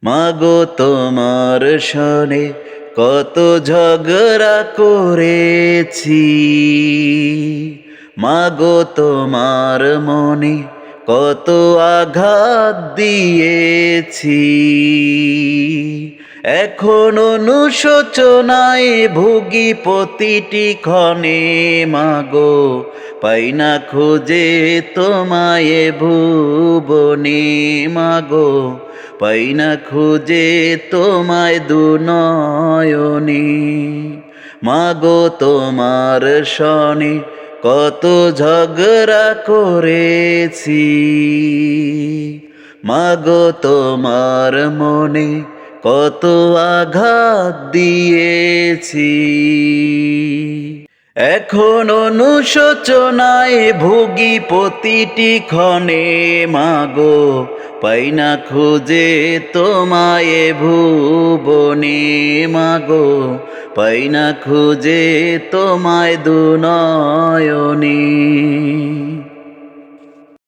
মাগো তোমার সনে কত ঝগড়া করেছি, মাগো তোমার মনে কত আঘাত দিয়েছি। এখন অনুশোচনায় ভুগি প্রতিটি ক্ষণে, মাগো পাই না খুঁজে তোমায় ভুবনে, মাগো পাই না খুঁজে তোমায় দুনয়নে। মাগো তোমার সনে কত ঝগড়া করেছি, মাগো তোমার মনে কত আঘাত দিয়েছি। এখন অনুশোচনায় ভুগি প্রতিটি ক্ষণে, মাগো পাই না খুঁজে তোমায় ভুবনে, মাগো পাই না খুঁজে তোমায় দুনয়নে।